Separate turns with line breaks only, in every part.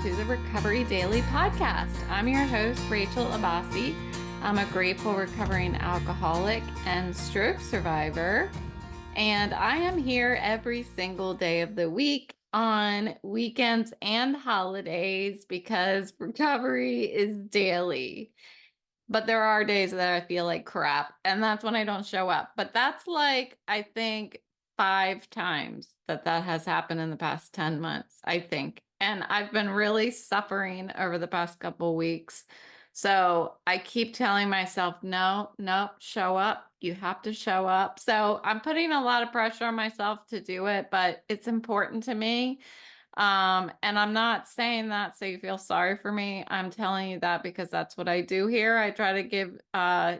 to the Recovery Daily podcast. I'm your host, Rachel Abbasi. I'm a grateful recovering alcoholic and stroke survivor, and I am here every single day of the week on weekends and holidays because recovery is daily. But there are days that I feel like crap, and that's when I don't show up. But that's like, I think, 5 times that has happened in the past 10 months, I think. And I've been really suffering over the past couple weeks. So I keep telling myself, no, show up. You have to show up. So I'm putting a lot of pressure on myself to do it, but it's important to me. And I'm not saying that so you feel sorry for me. I'm telling you that because that's what I do here. I try to give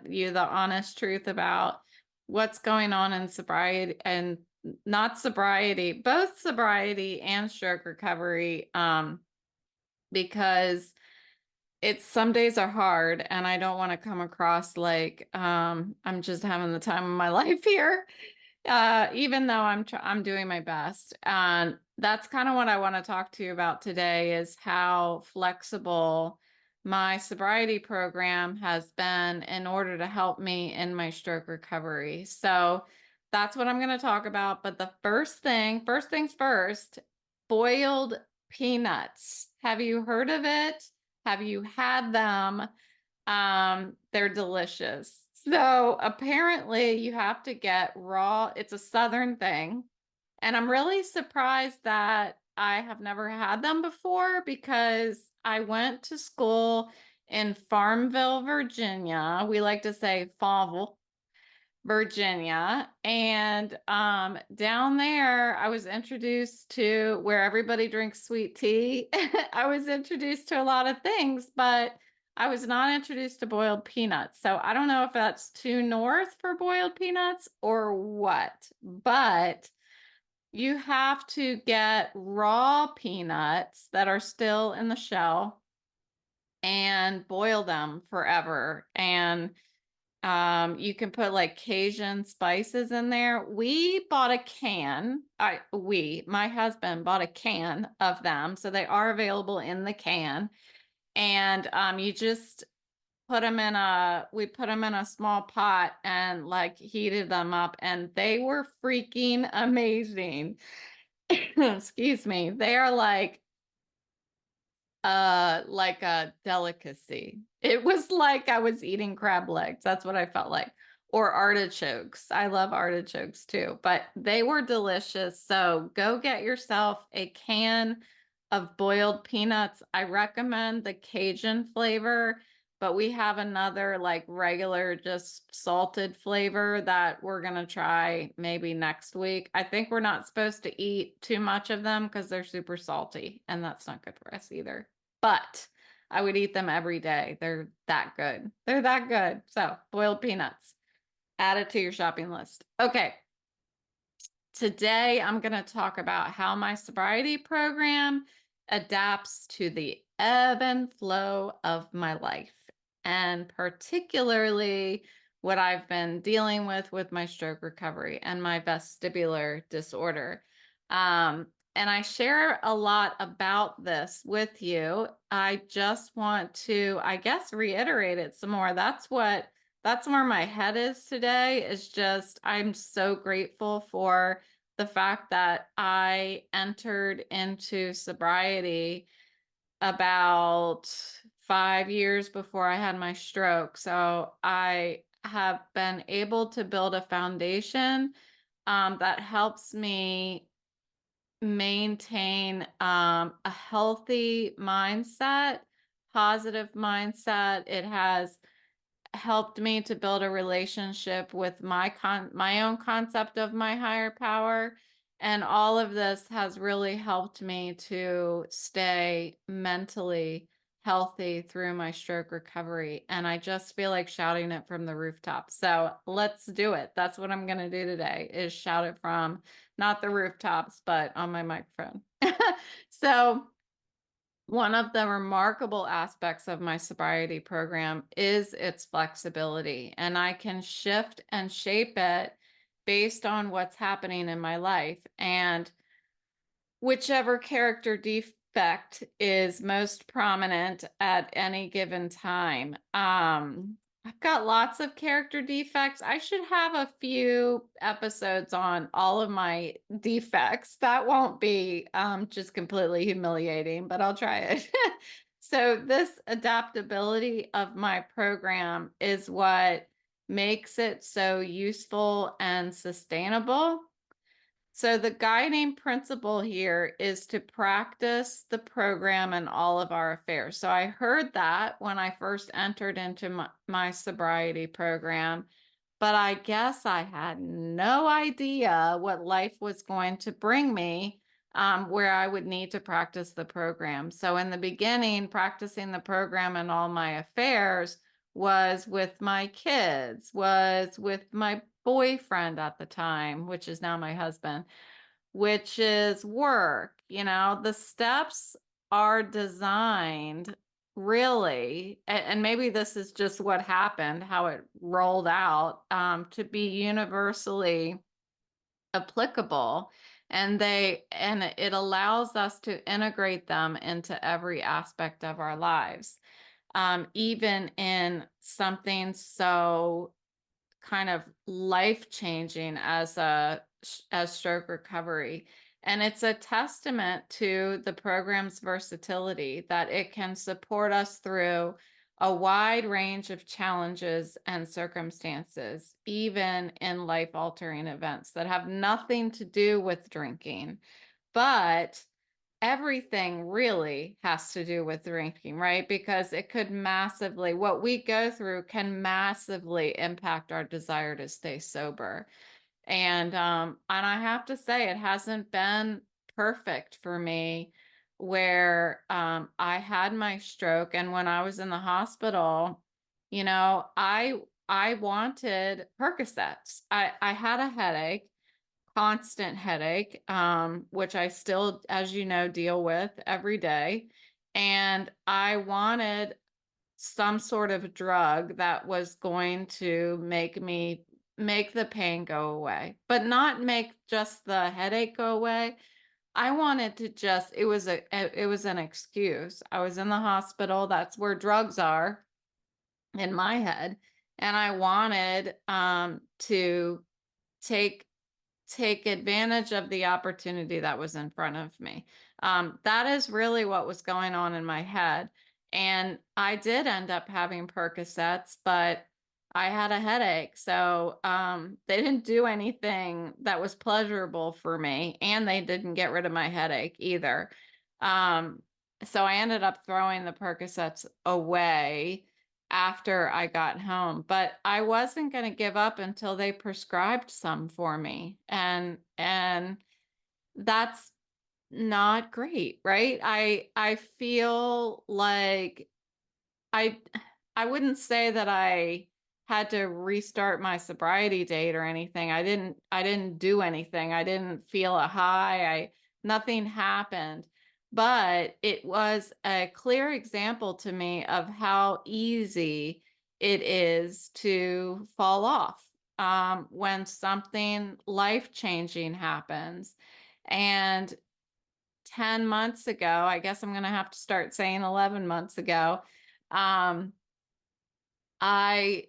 you the honest truth about what's going on in sobriety and not sobriety, both sobriety and stroke recovery, because some days are hard and I don't want to come across like I'm just having the time of my life here. Even though I'm doing my best. And that's kind of what I want to talk to you about today is how flexible my sobriety program has been in order to help me in my stroke recovery. So that's what I'm going to talk about. But the first things first, boiled peanuts. Have you heard of it? Have you had them? They're delicious. So apparently you have to get raw. It's a Southern thing. And I'm really surprised that I have never had them before because I went to school in Farmville, Virginia. We like to say Farmville, Virginia. And down there, I was introduced to where everybody drinks sweet tea. I was introduced to a lot of things, but I was not introduced to boiled peanuts. So I don't know if that's too north for boiled peanuts or what, but you have to get raw peanuts that are still in the shell and boil them forever. And you can put like Cajun spices in there. We bought a can. My husband bought a can of them. So they are available in the can. And you just we put them in a small pot and like heated them up and they were freaking amazing. Excuse me. They are like a delicacy. It was like I was eating crab legs. That's what I felt like. Or artichokes. I love artichokes too, but they were delicious. So go get yourself a can of boiled peanuts. I recommend the Cajun flavor, but we have another like regular, just salted flavor that we're going to try maybe next week. I think we're not supposed to eat too much of them because they're super salty and that's not good for us either. But I would eat them every day. They're that good. They're that good. So boiled peanuts, add it to your shopping list. Okay. Today, I'm going to talk about how my sobriety program adapts to the ebb and flow of my life, and particularly what I've been dealing with my stroke recovery and my vestibular disorder. And I share a lot about this with you. I just want to, I guess, reiterate it some more. That's where my head is today, is just I'm so grateful for the fact that I entered into sobriety about 5 years before I had my stroke. So I have been able to build a foundation that helps me maintain a healthy mindset, positive mindset. It has helped me to build a relationship with my own concept of my higher power. And all of this has really helped me to stay mentally healthy through my stroke recovery. And I just feel like shouting it from the rooftop. So let's do it. That's what I'm going to do today, is shout it from not the rooftops, but on my microphone. So one of the remarkable aspects of my sobriety program is its flexibility, and I can shift and shape it based on what's happening in my life. And whichever character defect is most prominent at any given time? I've got lots of character defects. I should have a few episodes on all of my defects. That won't be just completely humiliating, but I'll try it. So this adaptability of my program is what makes it so useful and sustainable. So the guiding principle here is to practice the program in all of our affairs. So I heard that when I first entered into my sobriety program, but I guess I had no idea what life was going to bring me, where I would need to practice the program. So in the beginning, practicing the program in all my affairs was with my kids, was with my boyfriend at the time, which is now my husband, which is work. The steps are designed really, and maybe this is just what happened, how it rolled out, to be universally applicable. And it allows us to integrate them into every aspect of our lives, even in something so kind of life-changing as stroke recovery. And it's a testament to the program's versatility that it can support us through a wide range of challenges and circumstances, even in life-altering events that have nothing to do with drinking. But everything really has to do with drinking, right? Because it could massively, what we go through can massively impact our desire to stay sober. And I have to say, it hasn't been perfect for me, where I had my stroke, and when I was in the hospital, I wanted Percocets. I had a headache, constant headache, which I still, as you know, deal with every day. And I wanted some sort of drug that was going to make the pain go away, but not make just the headache go away. I wanted to just, it was an excuse. I was in the hospital. That's where drugs are in my head. And I wanted to take take advantage of the opportunity that was in front of me. That is really what was going on in my head. And I did end up having Percocets, but I had a headache. So they didn't do anything that was pleasurable for me. And they didn't get rid of my headache either. So I ended up throwing the Percocets away after I got home, but I wasn't going to give up until they prescribed some for me. And that's not great, right? I feel like I I wouldn't say that I had to restart my sobriety date or anything. I didn't do anything. I didn't feel a high. Nothing happened. But it was a clear example to me of how easy it is to fall off when something life-changing happens. And 10 months ago, I guess I'm going to have to start saying 11 months ago, um, I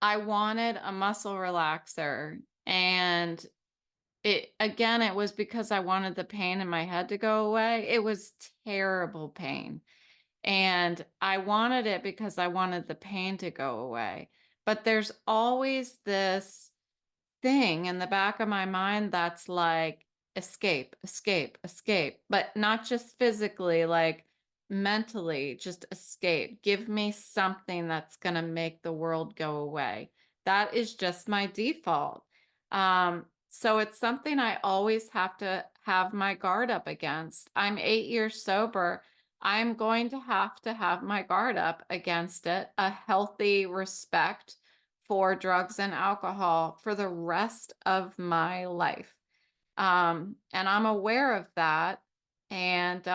I wanted a muscle relaxer, and it was because I wanted the pain in my head to go away. It was terrible pain. And I wanted it because I wanted the pain to go away. But there's always this thing in the back of my mind that's like, escape, escape, escape, but not just physically, like mentally, just escape. Give me something that's going to make the world go away. That is just my default. So it's something I always have to have my guard up against. I'm 8 years sober. I'm going to have my guard up against it, a healthy respect for drugs and alcohol for the rest of my life. And I'm aware of that. And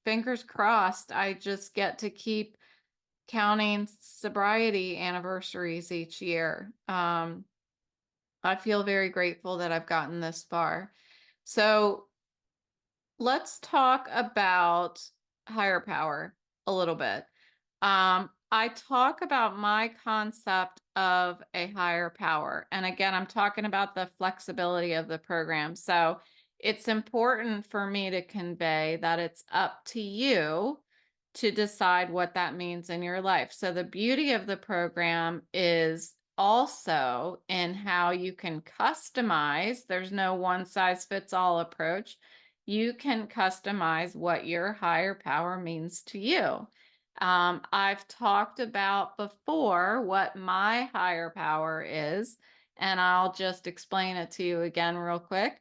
fingers crossed, I just get to keep counting sobriety anniversaries each year. I feel very grateful that I've gotten this far. So let's talk about higher power a little bit. I talk about my concept of a higher power. And again, I'm talking about the flexibility of the program. So it's important for me to convey that it's up to you to decide what that means in your life. So the beauty of the program is also in how you can customize. There's no one size fits all approach. You can customize what your higher power means to you. I've talked about before what my higher power is, and I'll just explain it to you again real quick.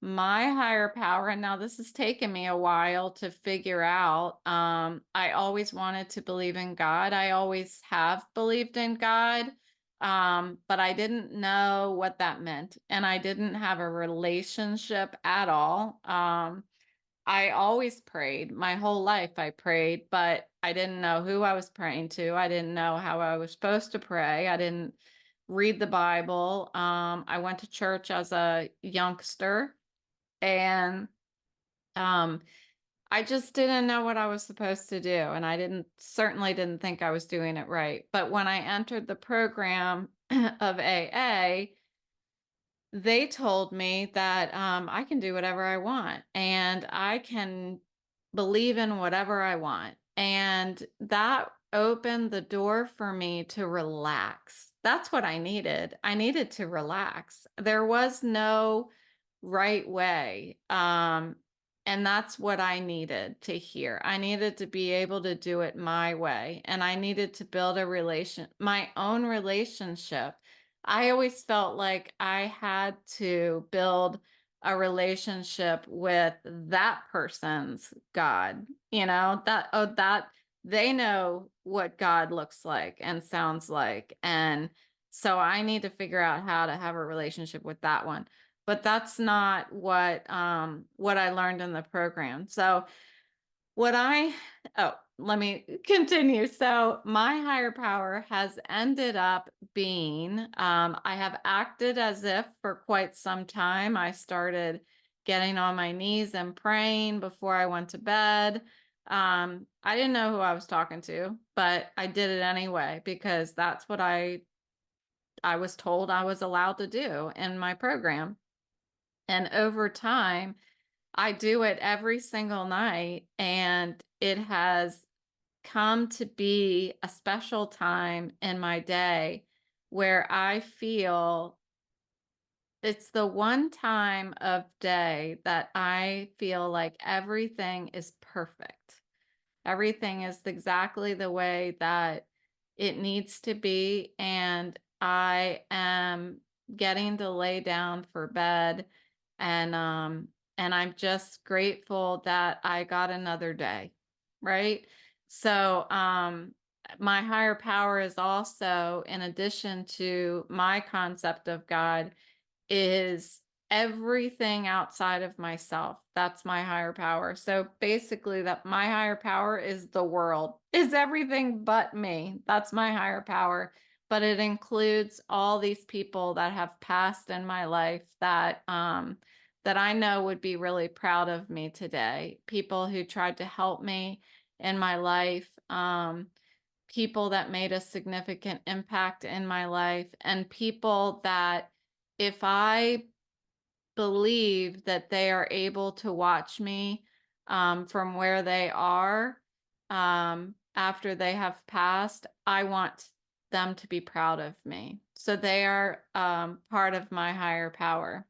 My higher power, and now this has taken me a while to figure out. I always wanted to believe in God. I always have believed in God, but I didn't know what that meant, and I didn't have a relationship at all. I always prayed. My whole life I prayed, but I didn't know who I was praying to. I didn't know how I was supposed to pray. I didn't read the Bible. I went to church as a youngster, and um, I just didn't know what I was supposed to do. And I certainly didn't think I was doing it right. But when I entered the program of AA, they told me that I can do whatever I want and I can believe in whatever I want. And that opened the door for me to relax. That's what I needed. I needed to relax. There was no right way. And that's what I needed to hear. I needed to be able to do it my way. And I needed to build my own relationship. I always felt like I had to build a relationship with that person's God, that they know what God looks like and sounds like. And so I need to figure out how to have a relationship with that one. But that's not what I learned in the program. So what I, oh, let me continue. So my higher power has ended up being, I have acted as if for quite some time. I started getting on my knees and praying before I went to bed. I didn't know who I was talking to, but I did it anyway because that's what I was told I was allowed to do in my program. And over time, I do it every single night, and it has come to be a special time in my day where I feel it's the one time of day that I feel like everything is perfect. Everything is exactly the way that it needs to be. And I am getting to lay down for bed. And I'm just grateful that I got another day. Right. So, my higher power is also, in addition to my concept of God, is everything outside of myself. That's my higher power. So basically, that my higher power is the world, is everything but me. That's my higher power. But it includes all these people that have passed in my life that I know would be really proud of me today. People who tried to help me in my life, people that made a significant impact in my life, and people that, if I believe that they are able to watch me from where they are after they have passed, I want them to be proud of me. So they are part of my higher power.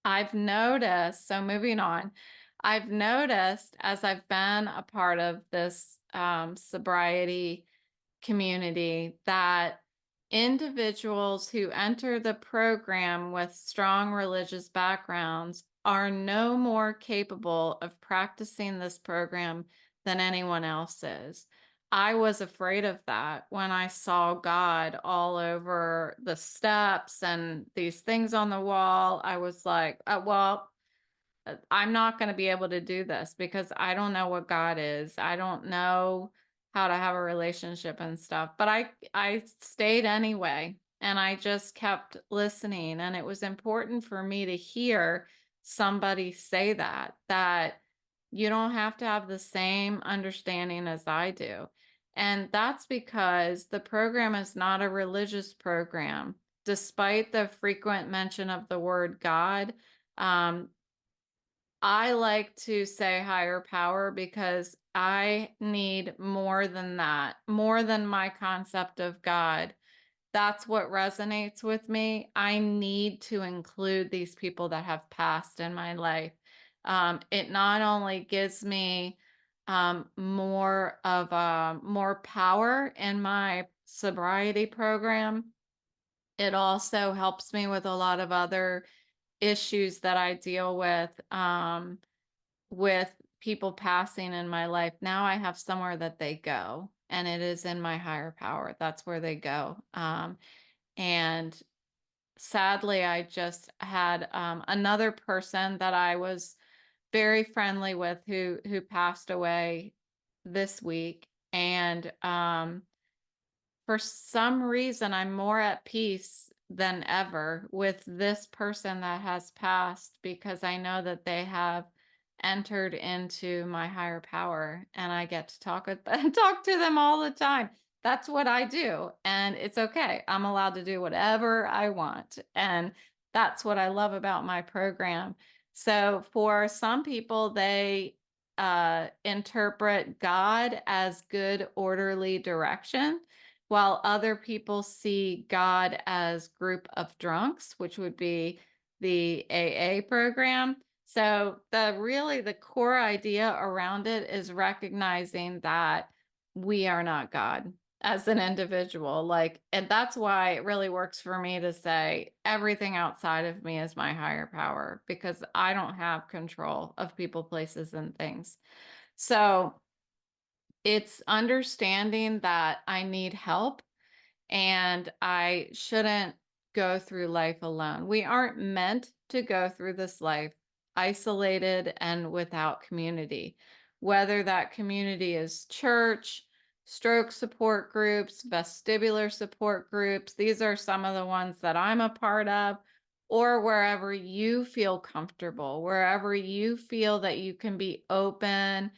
I've noticed, so moving on, I've noticed as I've been a part of this sobriety community that individuals who enter the program with strong religious backgrounds are no more capable of practicing this program than anyone else is. I was afraid of that when I saw God all over the steps and these things on the wall. I was like, well, I'm not going to be able to do this because I don't know what God is. I don't know how to have a relationship and stuff. But I stayed anyway, and I just kept listening. And it was important for me to hear somebody say that You don't have to have the same understanding as I do. And that's because the program is not a religious program. Despite the frequent mention of the word God, um, I like to say higher power because I need more than that, more than my concept of God. That's what resonates with me. I need to include these people that have passed in my life. It not only gives me more power in my sobriety program, it also helps me with a lot of other issues that I deal with people passing in my life. Now I have somewhere that they go, and it is in my higher power. That's where they go. And sadly, I just had another person that I was very friendly with who passed away this week. And for some reason, I'm more at peace than ever with this person that has passed because I know that they have entered into my higher power and I get to talk with talk to them all the time. That's what I do, and it's okay. I'm allowed to do whatever I want, and that's what I love about my program. So for some people, they interpret God as good, orderly direction, while other people see God as group of drunks, which would be the AA program. So the core idea around it is recognizing that we are not God as an individual. Like, and that's why it really works for me to say everything outside of me is my higher power because I don't have control of people, places, and things. So it's understanding that I need help and I shouldn't go through life alone. We aren't meant to go through this life isolated and without community, whether that community is church, stroke support groups, vestibular support groups. These are some of the ones that I'm a part of, or wherever you feel comfortable, wherever you feel that you can be open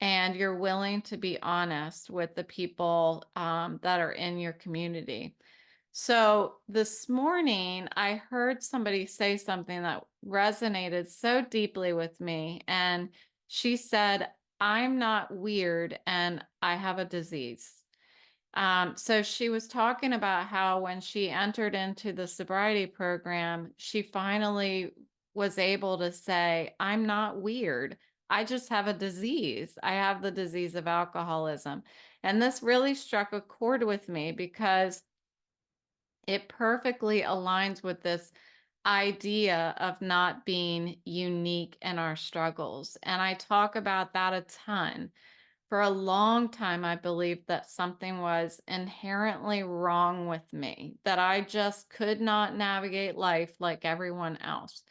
and you're willing to be honest with the people that are in your community. So this morning, I heard somebody say something that resonated so deeply with me. And she said, I'm not weird and I have a disease. So she was talking about how when she entered into the sobriety program, she finally was able to say, I'm not weird. I just have a disease. I have the disease of alcoholism. And this really struck a chord with me because it perfectly aligns with this idea of not being unique in our struggles. And I talk about that a ton. For a long time, I believed that something was inherently wrong with me, that I just could not navigate life like everyone else.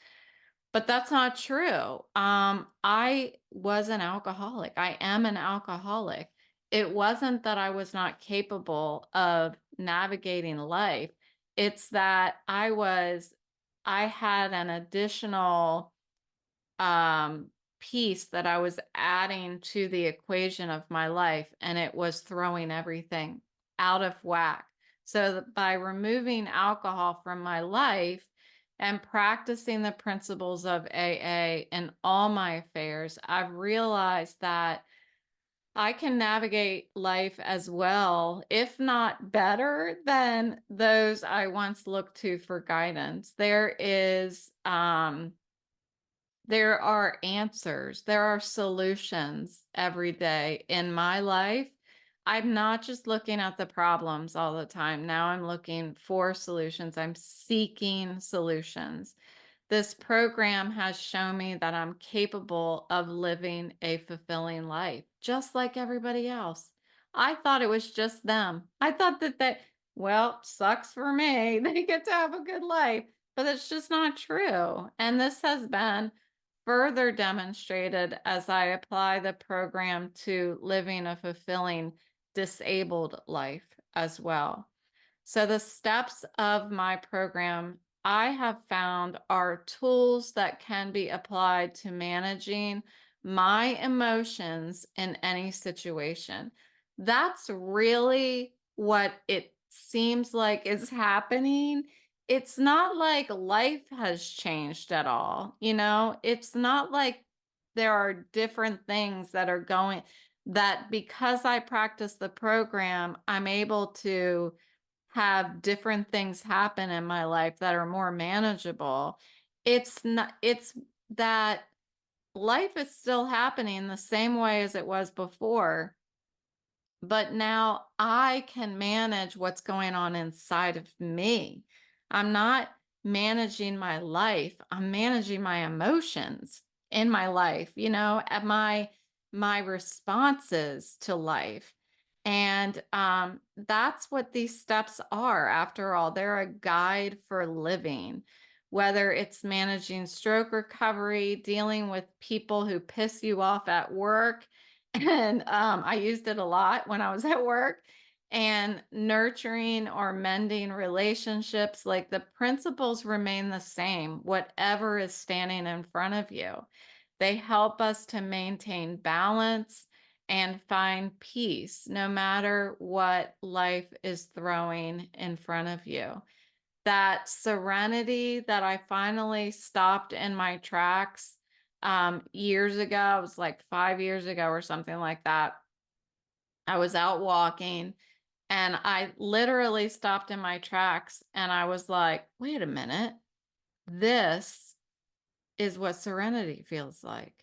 But that's not true. I was an alcoholic. I am an alcoholic. It wasn't that I was not capable of navigating life. It's that I had an additional piece that I was adding to the equation of my life, and it was throwing everything out of whack. So by removing alcohol from my life and practicing the principles of AA in all my affairs, I've realized that I can navigate life as well, if not better than those I once looked to for guidance. There are answers, there are solutions every day in my life. I'm not just looking at the problems all the time. Now I'm looking for solutions. I'm seeking solutions. This program has shown me that I'm capable of living a fulfilling life, just like everybody else. I thought it was just them. I thought well, sucks for me. They get to have a good life, but it's just not true. And this has been further demonstrated as I apply the program to living a fulfilling disabled life as well. So the steps of my program I have found are tools that can be applied to managing my emotions in any situation. That's really what it seems like is happening. It's not like life has changed at all, you know? It's not like there are different things that are going that because I practice the program, I'm able to have different things happen in my life that are more manageable. It's not, it's that life is still happening the same way as it was before, but now I can manage what's going on inside of me. I'm not managing my life. I'm managing my emotions in my life, you know, at my responses to life. And that's what these steps are. After all, they're a guide for living, whether it's managing stroke recovery, dealing with people who piss you off at work, and I used it a lot when I was at work, and nurturing or mending relationships. Like, the principles remain the same, whatever is standing in front of you. They help us to maintain balance and find peace no matter what life is throwing in front of you. That serenity that I finally stopped in my tracks years ago, it was like 5 years ago or something like that. I was out walking and I literally stopped in my tracks and I was like, wait a minute, this is what serenity feels like.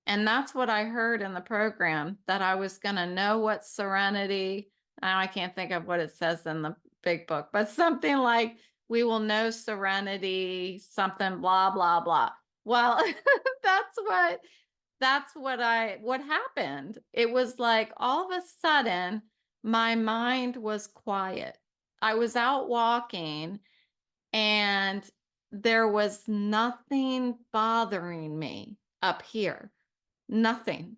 And that's what I heard in the program, that I was going to know what serenity, now I can't think of what it says in the big book, but something like, we will know serenity, something, blah, blah, blah. Well, that's what happened. It was like all of a sudden, my mind was quiet. I was out walking and there was nothing bothering me up here. Nothing.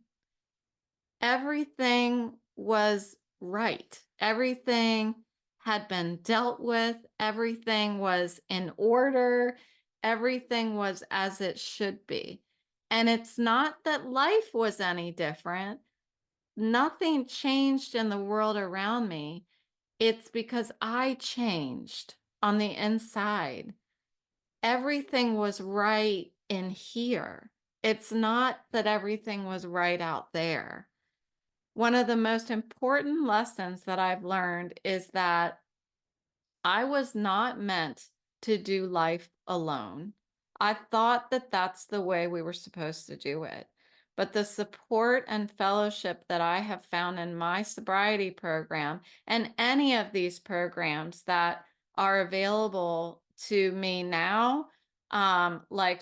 Everything was right. Everything had been dealt with. Everything was in order. Everything was as it should be. And it's not that life was any different. Nothing changed in the world around me. It's because I changed on the inside. Everything was right in here. It's not that everything was right out there. One of the most important lessons that I've learned is that I was not meant to do life alone. I thought that that's the way we were supposed to do it. But the support and fellowship that I have found in my sobriety program and any of these programs that are available to me now, like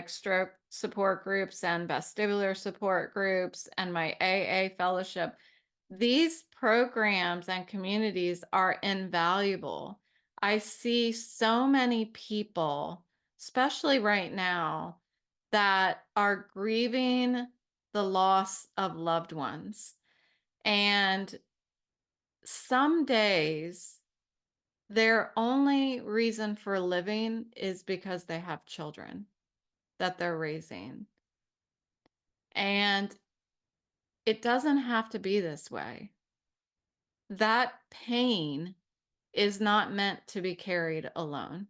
stroke support groups and vestibular support groups and my AA fellowship, these programs and communities are invaluable. I see so many people, especially right now, that are grieving the loss of loved ones. And some days, their only reason for living is because they have children that they're raising. And it doesn't have to be this way. That pain is not meant to be carried alone.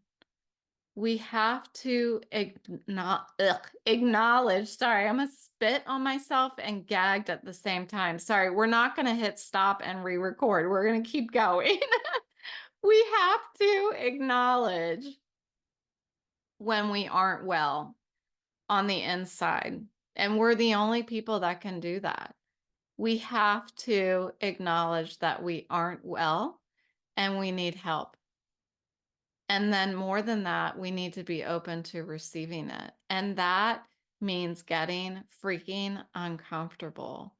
We have to acknowledge, sorry, I'm gonna spit on myself and gagged at the same time. Sorry, we're not gonna hit stop and re-record. We're gonna keep going. We have to acknowledge when we aren't well on the inside. And we're the only people that can do that. We have to acknowledge that we aren't well and we need help. And then more than that, we need to be open to receiving it. And that means getting freaking uncomfortable.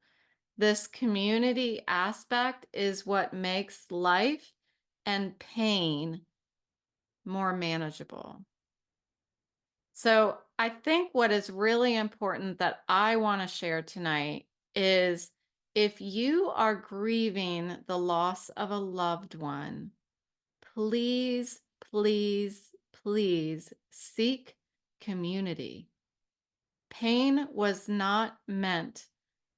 This community aspect is what makes life and pain more manageable. So I think what is really important that I want to share tonight is, if you are grieving the loss of a loved one, please, please, please seek community. Pain was not meant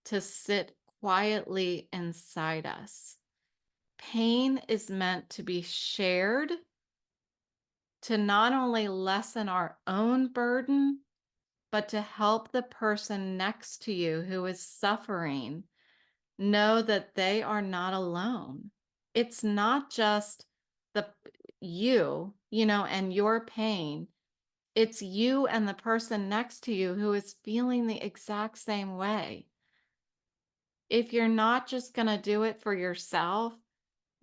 to sit quietly inside us. Pain is meant to be shared to not only lessen our own burden, but to help the person next to you who is suffering know that they are not alone. It's not just the and your pain. It's you and the person next to you who is feeling the exact same way. If you're not just going to do it for yourself,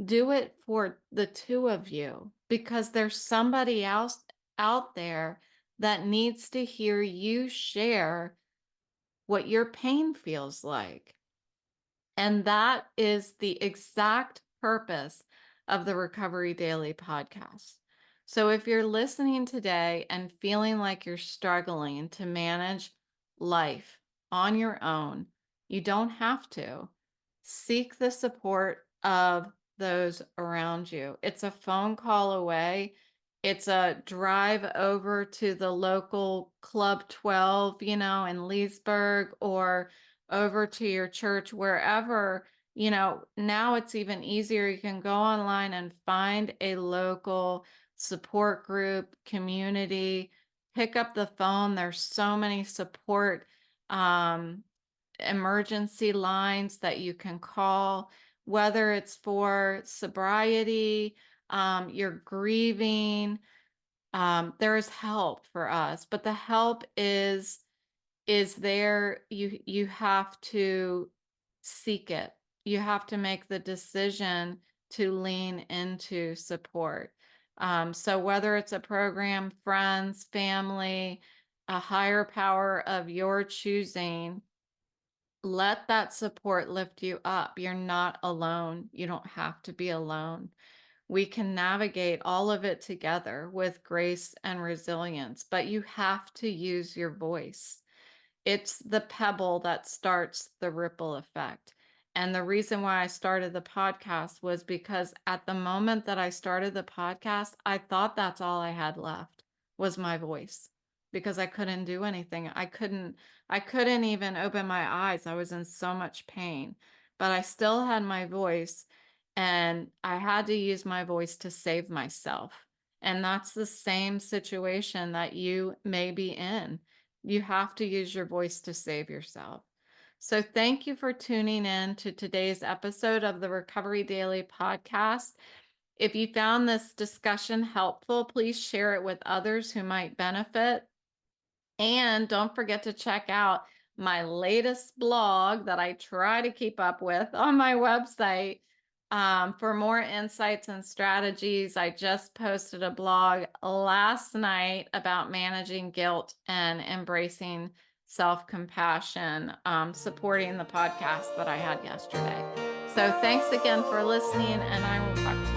do it for the two of you because there's somebody else out there that needs to hear you share what your pain feels like. And that is the exact purpose of the Recovery Daily podcast. So if you're listening today and feeling like you're struggling to manage life on your own, you don't have to. Seek the support of those around you. It's a phone call away. It's a drive over to the local Club 12, in Leesburg, or over to your church, wherever. Now it's even easier. You can go online and find a local support group, community, pick up the phone. There's so many support emergency lines that you can call, whether it's for sobriety, you're grieving. There is help for us, but the help is there. You have to seek it. You have to make the decision to lean into support. So whether it's a program, friends, family, a higher power of your choosing, let that support lift you up. You're not alone. You don't have to be alone. We can navigate all of it together with grace and resilience, but you have to use your voice. It's the pebble that starts the ripple effect. And the reason why I started the podcast was because at the moment that I started the podcast, I thought that's all I had left was my voice because I couldn't do anything. I couldn't even open my eyes. I was in so much pain, but I still had my voice and I had to use my voice to save myself. And that's the same situation that you may be in. You have to use your voice to save yourself. So thank you for tuning in to today's episode of the Recovery Daily podcast. If you found this discussion helpful, please share it with others who might benefit. And don't forget to check out my latest blog that I try to keep up with on my website. For more insights and strategies, I just posted a blog last night about managing guilt and embracing self-compassion, supporting the podcast that I had yesterday. So thanks again for listening, and I will talk to you